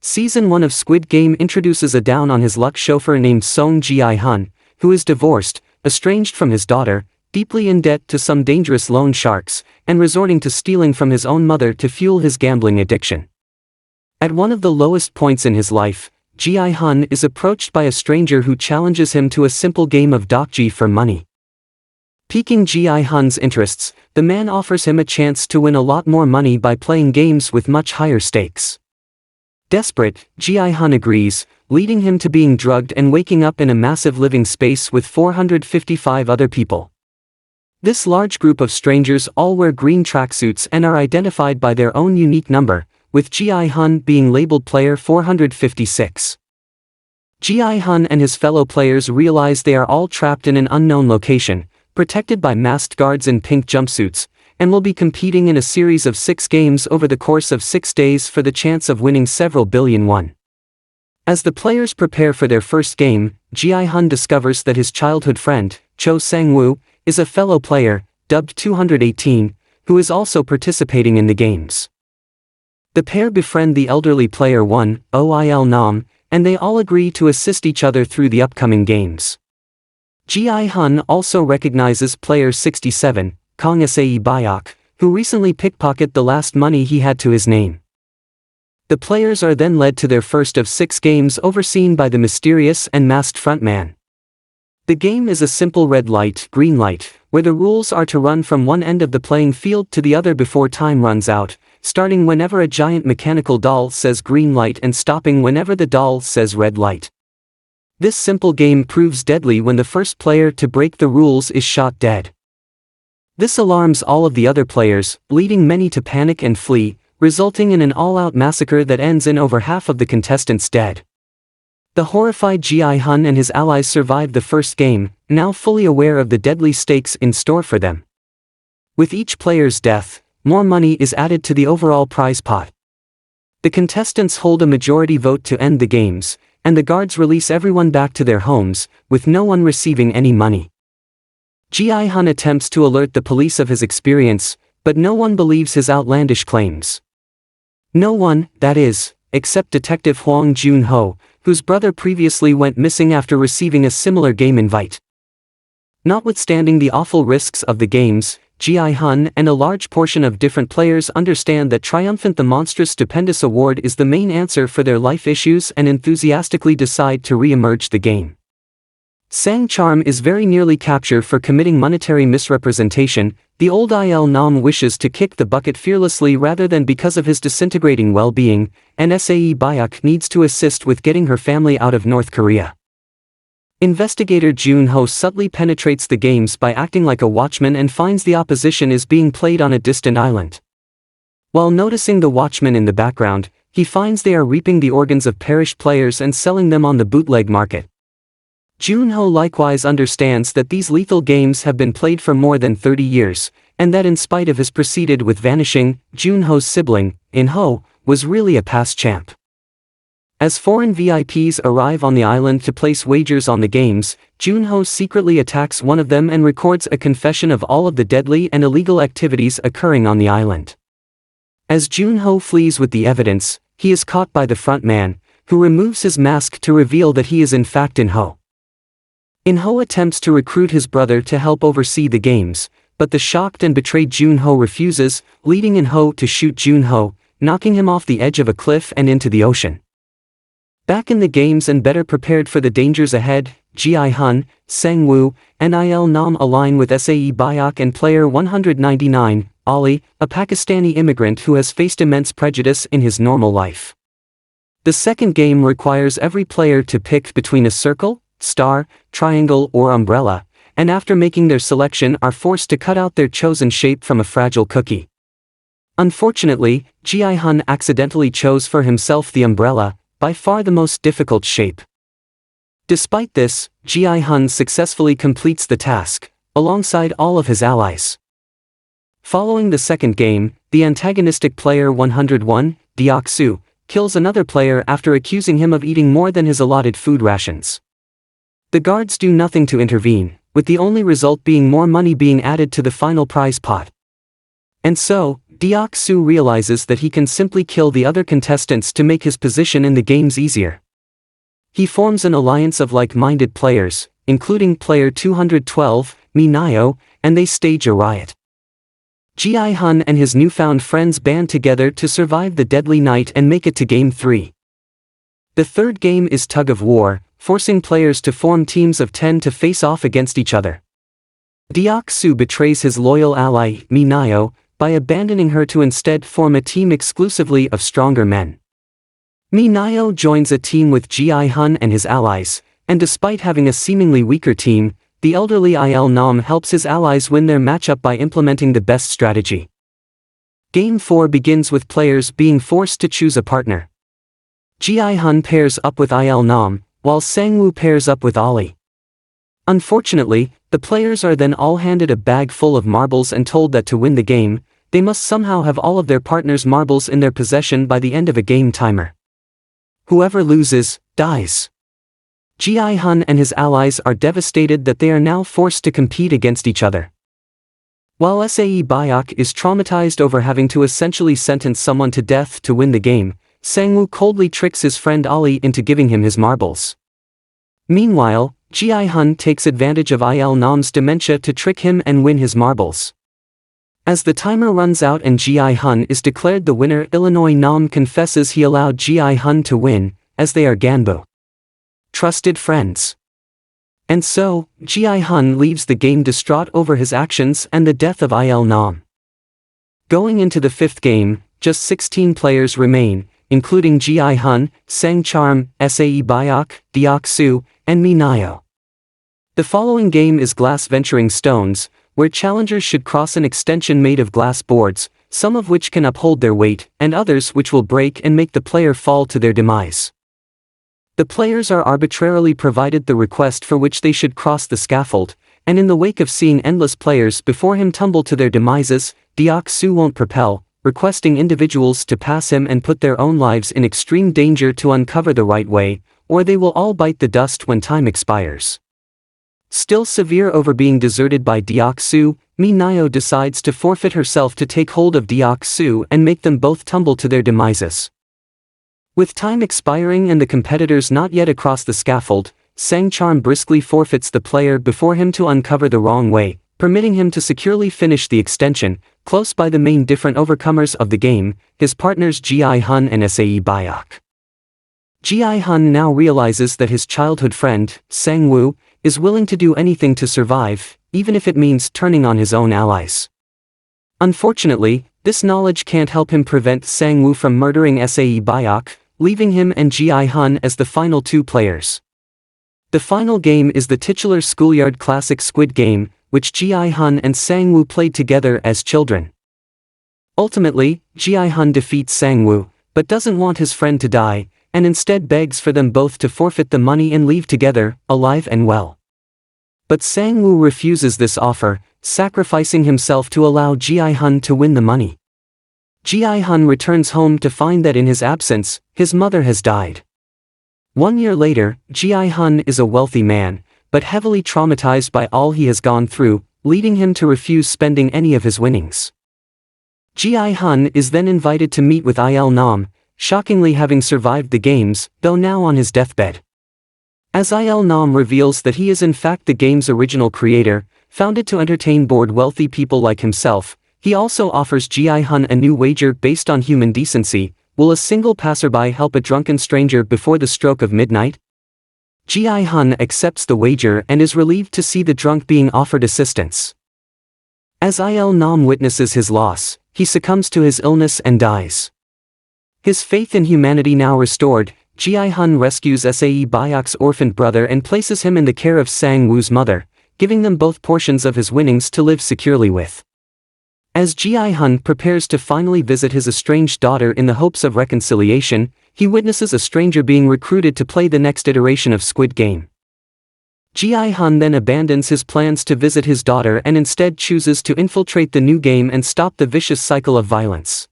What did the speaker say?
Season 1 of Squid Game introduces a down-on-his-luck chauffeur named Gi-hun, who is divorced, estranged from his daughter, deeply in debt to some dangerous loan sharks, and resorting to stealing from his own mother to fuel his gambling addiction. At one of the lowest points in his life, Gi-hun is approached by a stranger who challenges him to a simple game of ddakji for money. Piquing Gi-hun's interests, the man offers him a chance to win a lot more money by playing games with much higher stakes. Desperate, Gi-hun agrees, leading him to being drugged and waking up in a massive living space with 455 other people. This large group of strangers all wear green tracksuits and are identified by their own unique number, with Gi-hun being labeled player 456. Gi-hun and his fellow players realize they are all trapped in an unknown location, protected by masked guards in pink jumpsuits, and will be competing in a series of 6 games over the course of 6 days for the chance of winning several billion won. As the players prepare for their first game, Gi-hun discovers that his childhood friend, Cho Sang-woo, is a fellow player, dubbed 218, who is also participating in the games. The pair befriend the elderly player 1, Oil Nam, and they all agree to assist each other through the upcoming games. Gi-hun also recognizes player 67, Kang Sae-byeok, who recently pickpocketed the last money he had to his name. The players are then led to their first of 6 games overseen by the mysterious and masked frontman. The game is a simple red light, green light, where the rules are to run from one end of the playing field to the other before time runs out, starting whenever a giant mechanical doll says green light and stopping whenever the doll says red light. This simple game proves deadly when the first player to break the rules is shot dead. This alarms all of the other players, leading many to panic and flee, resulting in an all-out massacre that ends in over half of the contestants dead. The horrified Gi-hun and his allies survive the first game, now fully aware of the deadly stakes in store for them. With each player's death, more money is added to the overall prize pot. The contestants hold a majority vote to end the games, and the guards release everyone back to their homes, with no one receiving any money. Gi-hun attempts to alert the police of his experience, but no one believes his outlandish claims. No one, that is, except Detective Hwang Jun-ho, whose brother previously went missing after receiving a similar game invite. Notwithstanding the awful risks of the games, Gi-hun and a large portion of different players understand that triumphant the monstrous stupendous award is the main answer for their life issues and enthusiastically decide to re-emerge the game. Sang charm is very nearly captured for committing monetary misrepresentation. The old Il Nam wishes to kick the bucket fearlessly rather than because of his disintegrating well-being, and Sae-byeok needs to assist with getting her family out of North Korea. Investigator Jun-ho subtly penetrates the games by acting like a watchman and finds the opposition is being played on a distant island. While noticing the watchmen in the background, he finds they are reaping the organs of perished players and selling them on the bootleg market. Jun-ho likewise understands that these lethal games have been played for more than 30 years, and that in spite of his proceeded with vanishing, Jun-ho's sibling, In-ho, was really a past champ. As foreign VIPs arrive on the island to place wagers on the games, Jun-ho secretly attacks one of them and records a confession of all of the deadly and illegal activities occurring on the island. As Jun-ho flees with the evidence, he is caught by the front man, who removes his mask to reveal that he is in fact In-ho. In-ho attempts to recruit his brother to help oversee the games, but the shocked and betrayed Jun-ho refuses, leading In-ho to shoot Jun-ho, knocking him off the edge of a cliff and into the ocean. Back in the games and better prepared for the dangers ahead, Gi-hun, Sang-woo, and Il Nam align with Sae-byeok and player 199, Ali, a Pakistani immigrant who has faced immense prejudice in his normal life. The second game requires every player to pick between a circle, star, triangle or umbrella, and after making their selection are forced to cut out their chosen shape from a fragile cookie. Unfortunately, Gi-hun accidentally chose for himself the umbrella, by far the most difficult shape. Despite this, Gi-hun successfully completes the task, alongside all of his allies. Following the second game, the antagonistic player 101, Deok-su, kills another player after accusing him of eating more than his allotted food rations. The guards do nothing to intervene, with the only result being more money being added to the final prize pot. And so, Deok-su realizes that he can simply kill the other contestants to make his position in the games easier. He forms an alliance of like-minded players, including player 212, Mi-nyeo, and they stage a riot. Gi-hun and his newfound friends band together to survive the deadly night and make it to Game 3. The third game is Tug of War, forcing players to form teams of 10 to face off against each other. Deok-su betrays his loyal ally, Mi-nyeo, by abandoning her to instead form a team exclusively of stronger men. Mi-nyeo joins a team with Gi-hun and his allies, and despite having a seemingly weaker team, the elderly Il-nam helps his allies win their matchup by implementing the best strategy. Game 4 begins with players being forced to choose a partner. Gi-hun pairs up with Il-nam, while Sang-woo pairs up with Ali. Unfortunately, the players are then all handed a bag full of marbles and told that to win the game, they must somehow have all of their partner's marbles in their possession by the end of a game timer. Whoever loses, dies. Gi-hun and his allies are devastated that they are now forced to compete against each other. While Sae-byeok is traumatized over having to essentially sentence someone to death to win the game, Sang-woo coldly tricks his friend Ali into giving him his marbles. Meanwhile, Gi-hun takes advantage of Il-nam's dementia to trick him and win his marbles. As the timer runs out and Gi-hun is declared the winner, Il-nam confesses he allowed Gi-hun to win, as they are gganbu. Trusted friends. And so, Gi-hun leaves the game distraught over his actions and the death of Il-nam. Going into the fifth game, just 16 players remain, including Gi-hun, Sang-charm, Sae-byeok, Deok-su, and Mi-nyeo. The following game is Glass Venturing Stones, where challengers should cross an extension made of glass boards, some of which can uphold their weight, and others which will break and make the player fall to their demise. The players are arbitrarily provided the request for which they should cross the scaffold, and in the wake of seeing endless players before him tumble to their demises, Deok-su won't propel, requesting individuals to pass him and put their own lives in extreme danger to uncover the right way, or they will all bite the dust when time expires. Still severe over being deserted by Deok-su, Mi-nyeo decides to forfeit herself to take hold of Deok-su and make them both tumble to their demises. With time expiring and the competitors not yet across the scaffold, Sang-charm briskly forfeits the player before him to uncover the wrong way, permitting him to securely finish the extension, close by the main different overcomers of the game, his partners Gi-hun and Sae-byeok. Gi-hun now realizes that his childhood friend, Sang-woo, is willing to do anything to survive, even if it means turning on his own allies. Unfortunately, this knowledge can't help him prevent Sang-woo from murdering Sae-byeok, leaving him and Gi-hun as the final two players. The final game is the titular schoolyard classic Squid Game, which Gi-hun and Sang-woo played together as children. Ultimately, Gi-hun defeats Sang-woo, but doesn't want his friend to die, and instead begs for them both to forfeit the money and leave together, alive and well. But Sang-woo refuses this offer, sacrificing himself to allow Gi-hun to win the money. Gi-hun returns home to find that in his absence, his mother has died. 1 year later, Gi-hun is a wealthy man, but heavily traumatized by all he has gone through, leading him to refuse spending any of his winnings. Gi-hun is then invited to meet with Il-nam, shockingly having survived the games, though now on his deathbed. As Il-nam reveals that he is in fact the game's original creator, founded to entertain bored wealthy people like himself, he also offers Gi-hun a new wager based on human decency: will a single passerby help a drunken stranger before the stroke of midnight? Gi-hun accepts the wager and is relieved to see the drunk being offered assistance. As Il-nam witnesses his loss, he succumbs to his illness and dies. His faith in humanity now restored, Gi-hun rescues Sae-byeok's orphaned brother and places him in the care of Sang-woo's mother, giving them both portions of his winnings to live securely with. As Gi-hun prepares to finally visit his estranged daughter in the hopes of reconciliation, he witnesses a stranger being recruited to play the next iteration of Squid Game. Gi-hun then abandons his plans to visit his daughter and instead chooses to infiltrate the new game and stop the vicious cycle of violence.